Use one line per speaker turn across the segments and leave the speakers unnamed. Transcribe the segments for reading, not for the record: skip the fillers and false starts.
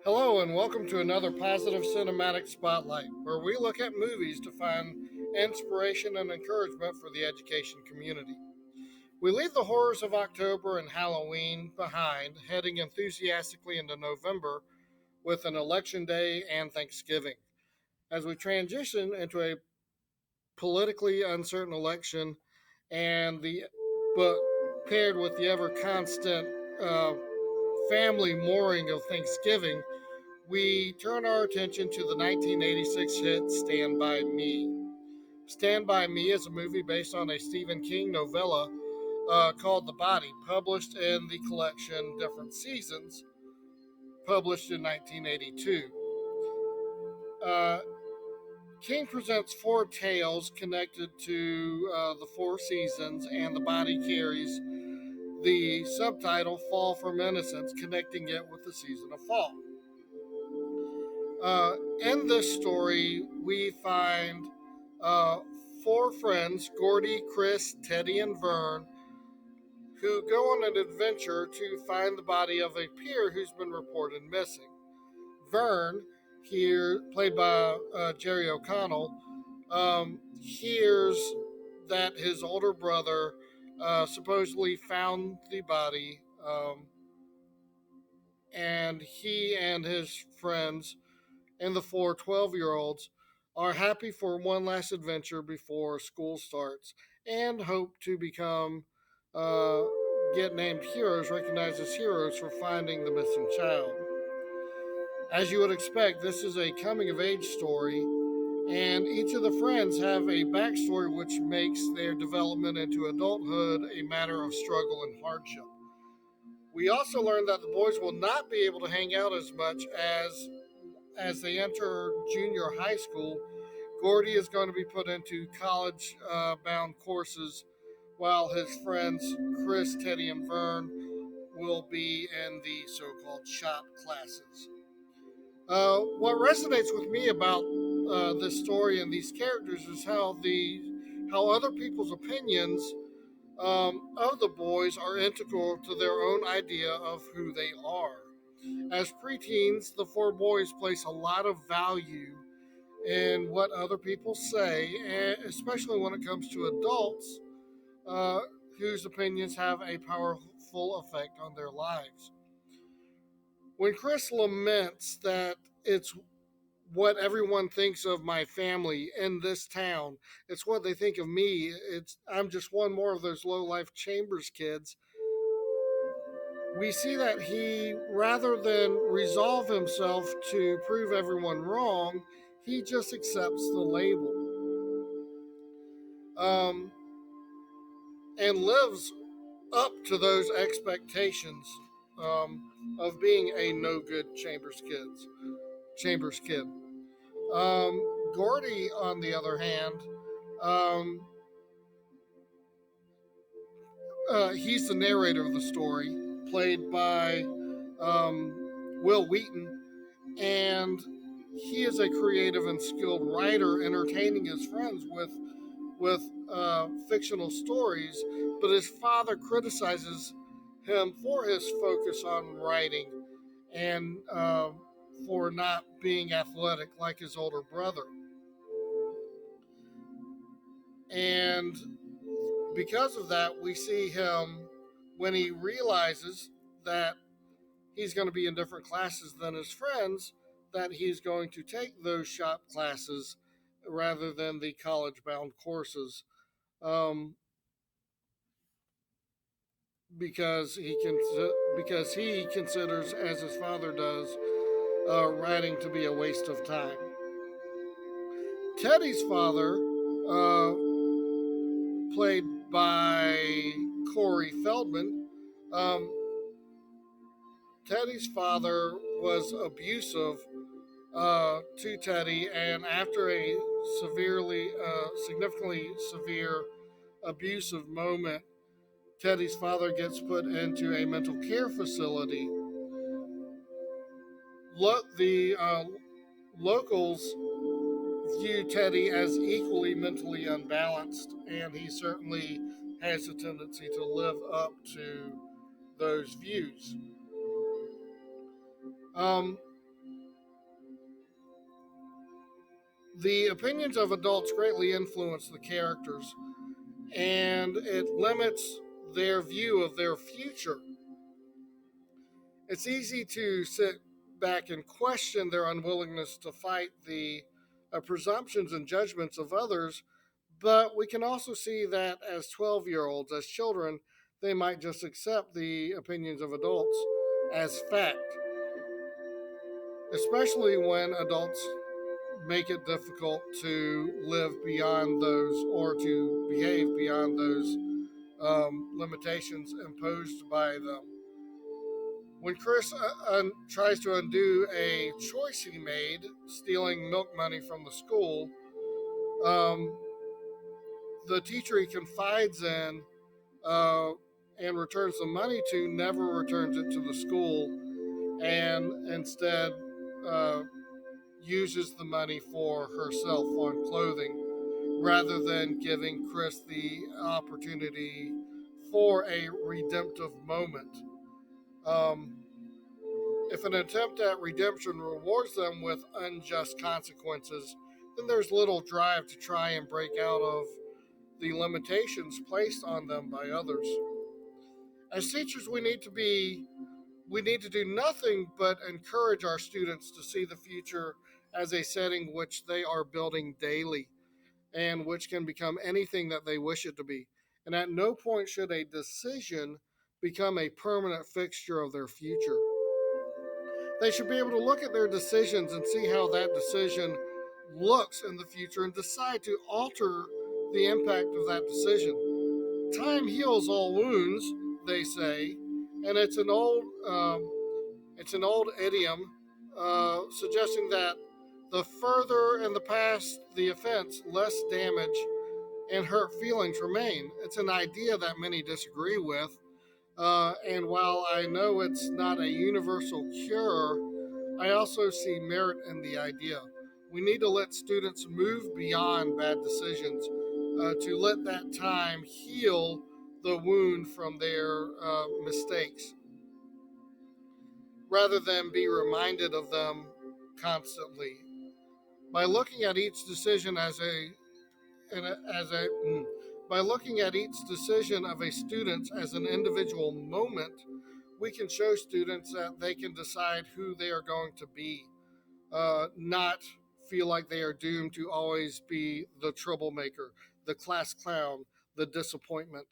Hello, and welcome to another positive cinematic spotlight, where we look at movies to find inspiration and encouragement for the education community. We leave the horrors of October and Halloween behind, heading enthusiastically into November with an election day and Thanksgiving. As we transition into a politically uncertain election and the but paired with the ever constant uh, family mooring of Thanksgiving, we turn our attention to the 1986 hit Stand By Me. Stand By Me is a movie based on a Stephen King novella called The Body, published in the collection Different Seasons, published in 1982. Uh, King presents four tales connected to the four seasons, and The Body carries the subtitle Fall from Innocence, connecting it with the season of fall. In this story, we find uh, four friends Gordy, Chris, Teddy, and Vern who go on an adventure to find the body of a peer who's been reported missing. Vern, here played by Jerry O'Connell, hears that his older brother supposedly found the body, and he and his friends and the four 12-year-olds are happy for one last adventure before school starts and hope to uh, get named heroes, recognized as heroes for finding the missing child. As you would expect, this is a coming of age story, and each of the friends have a backstory which makes their development into adulthood a matter of struggle and hardship. We also learn that the boys will not be able to hang out as much as they enter junior high school. Gordy is going to be put into college bound courses, while his friends Chris, Teddy, and Vern will be in the so called shop classes. What resonates with me about this story and these characters is how other people's opinions of the boys are integral to their own idea of who they are. As preteens, the four boys place a lot of value in what other people say, especially when it comes to adults uh, whose opinions have a powerful effect on their lives. When Chris laments that it's what everyone thinks of my family in this town, it's what they think of me. It's I'm just one more of those low life Chambers kids. We see that he, rather than resolve himself to prove everyone wrong, he just accepts the label, um, and lives up to those expectations of being a no good Chambers kid. Gordy, on the other hand, um, he's the narrator of the story, played by Will Wheaton, and he is a creative and skilled writer, entertaining his friends with fictional stories. But his father criticizes him for his focus on writing and for not being athletic like his older brother. And because of that, we see him when he realizes that he's going to be in different classes than his friends, that he's going to take those shop classes rather than the college bound courses, um, because he considers, as his father does, writing to be a waste of time. Teddy's father, uh, played by Corey Feldman, um, Teddy's father was abusive to Teddy, and after a significantly severe abusive moment, Teddy's father gets put into a mental care facility. The locals view Teddy as equally mentally unbalanced, and he certainly has a tendency to live up to those views. Um, The opinions of adults greatly influence the characters, and it limits their view of their future. It's easy to sit back and question their unwillingness to fight the presumptions and judgments of others, but we can also see that as 12-year-olds, as children, they might just accept the opinions of adults as fact, especially when adults make it difficult to live beyond those or to behave beyond those limitations imposed by them. When Chris tries to undo a choice he made, stealing milk money from the school, um, the teacher he confides in uh, and returns the money to never returns it to the school and instead uh, uses the money for herself on clothing rather than giving Chris the opportunity for a redemptive moment. Um, if an attempt at redemption rewards them with unjust consequences, then there's little drive to try and break out of the limitations placed on them by others. As teachers, we need to do nothing but encourage our students to see the future as a setting which they are building daily and which can become anything that they wish it to be. And at no point should a decision become a permanent fixture of their future. They should be able to look at their decisions and see how that decision looks in the future and decide to alter the impact of that decision. Time heals all wounds, they say, and it's an old idiom suggesting that the further in the past the offense, less damage and hurt feelings remain. It's an idea that many disagree with, and while I know it's not a universal cure, I also see merit in the idea. We need to let students move beyond bad decisions, to let that time heal the wound from their mistakes, rather than be reminded of them constantly. By looking at each decision as a and as a by looking at each decision of a student as an individual moment, we can show students that they can decide who they are going to be, not feel like they are doomed to always be the troublemaker, the class clown, the disappointment.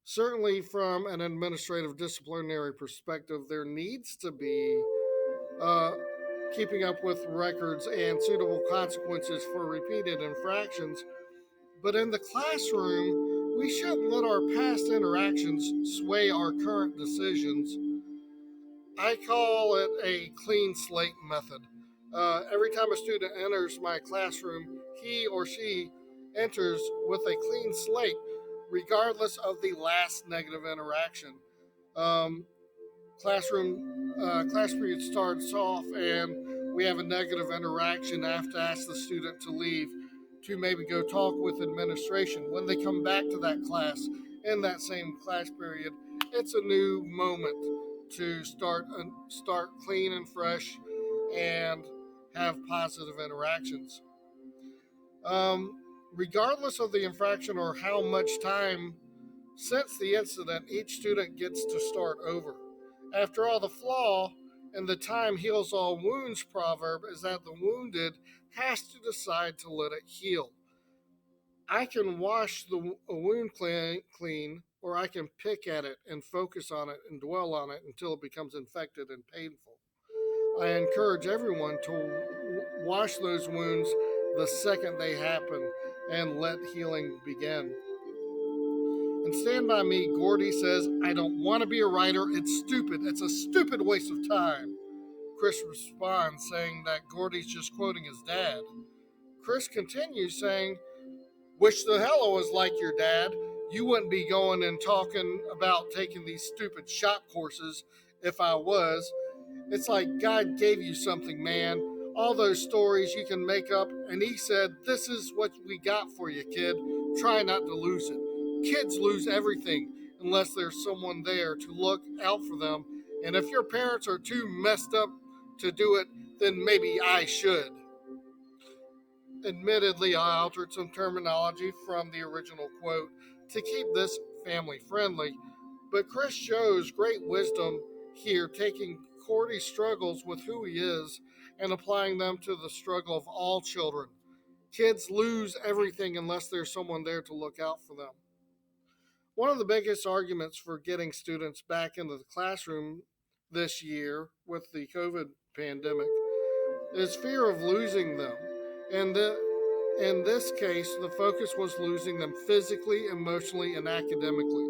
Certainly, from an administrative disciplinary perspective, there needs to be uh, keeping up with records and suitable consequences for repeated infractions. But in the classroom, we shouldn't let our past interactions sway our current decisions. I call it a clean slate method. Every time a student enters my classroom, he or she enters with a clean slate, regardless of the last negative interaction. Um, class period starts off, and we have a negative interaction. I have to ask the student to leave to maybe go talk with administration. When they come back to that class in that same class period, it's a new moment to start clean and fresh and have positive interactions. Um, Regardless of the infraction or how much time since the incident, each student gets to start over. After all, the flaw in the time heals all wounds proverb is that the wounded has to decide to let it heal. I can wash the wound clean, or I can pick at it and focus on it and dwell on it until it becomes infected and painful. I encourage everyone to wash those wounds the second they happen and let healing begin. And Stand By Me, Gordy says, I don't want to be a writer. It's stupid. It's a stupid waste of time. Chris responds, saying that Gordy's just quoting his dad. Chris continues, saying, Wish the hell I was like your dad. You wouldn't be going and talking about taking these stupid shop courses if I was. It's like God gave you something, man. All those stories you can make up, and he said, This is what we got for you, kid. Try not to lose it. Kids lose everything unless there's someone there to look out for them. And if your parents are too messed up to do it, then maybe I should. Admittedly, I altered some terminology from the original quote to keep this family friendly, but Chris shows great wisdom here, taking Cordy's struggles with who he is and applying them to the struggle of all children. Kids lose everything unless there's someone there to look out for them. One of the biggest arguments for getting students back into the classroom this year with the COVID pandemic is fear of losing them. And in this case, the focus was losing them physically, emotionally, and academically.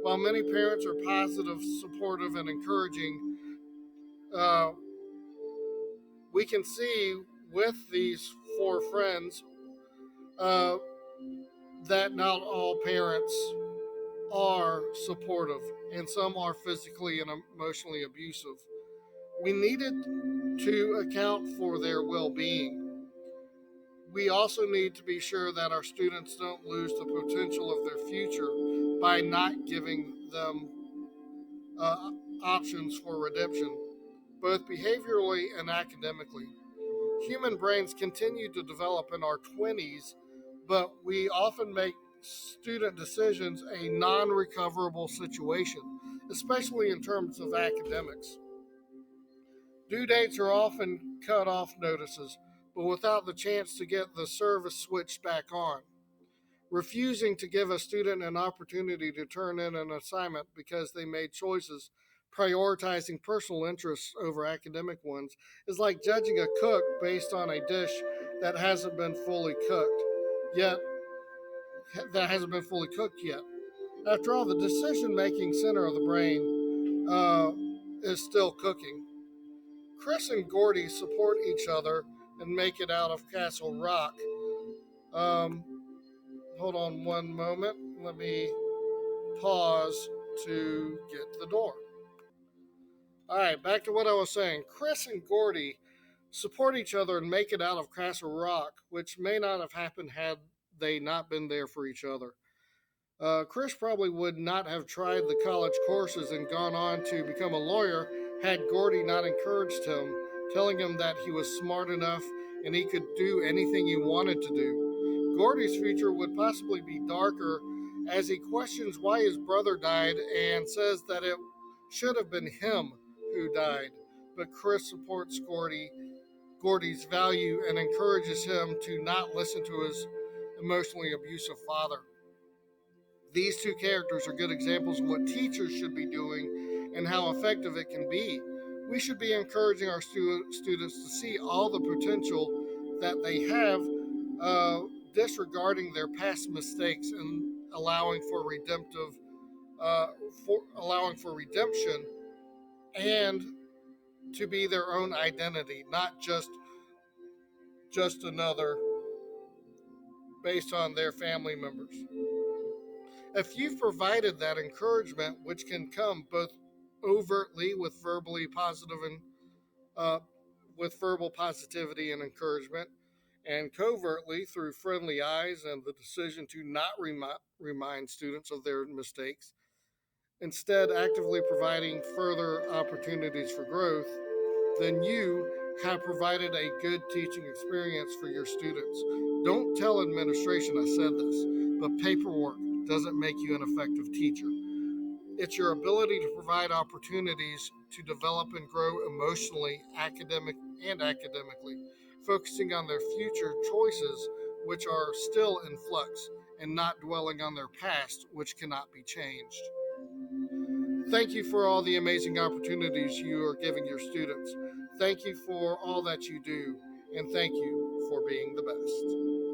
While many parents are positive, supportive, and encouraging, uh, we can see with these four friends uh, that not all parents are supportive, and some are physically and emotionally abusive. We needed to account for their well being. We also need to be sure that our students don't lose the potential of their future by not giving them uh, options for redemption, both behaviorally and academically. Human brains continue to develop in our 20s, but we often make student decisions a non recoverable situation, especially in terms of academics. Due dates are often cut off notices, but without the chance to get the service switched back on. Refusing to give a student an opportunity to turn in an assignment because they made choices prioritizing personal interests over academic ones is like judging a cook based on a dish that hasn't been fully cooked yet yet. After all, the decision making center of the brain is still cooking. Chris and Gordy support each other and make it out of Castle Rock. Um, Hold on one moment. Let me pause to get the door. All right, back to what I was saying. Chris and Gordy support each other and make it out of Castle Rock, which may not have happened had they not been there for each other. Chris probably would not have tried the college courses and gone on to become a lawyer had Gordy not encouraged him, telling him that he was smart enough and he could do anything he wanted to do. Gordy's future would possibly be darker as he questions why his brother died and says that it should have been him who died. But Chris supports Gordy's value and encourages him to not listen to his emotionally abusive father. These two characters are good examples of what teachers should be doing and how effective it can be. We should be encouraging our students to see all the potential that they have, uh, disregarding their past mistakes and uh, allowing for redemption and to be their own identity, not just another based on their family members. If you've provided that encouragement, which can come both overtly with verbally positive and uh, with verbal positivity and encouragement, and covertly through friendly eyes and the decision to not remind students of their mistakes, instead actively providing further opportunities for growth, then you have provided a good teaching experience for your students. Don't tell administration I said this, but paperwork doesn't make you an effective teacher. It's your ability to provide opportunities to develop and grow emotionally, academically, focusing on their future choices, which are still in flux, and not dwelling on their past, which cannot be changed. Thank you for all the amazing opportunities you are giving your students. Thank you for all that you do, and thank you for being the best.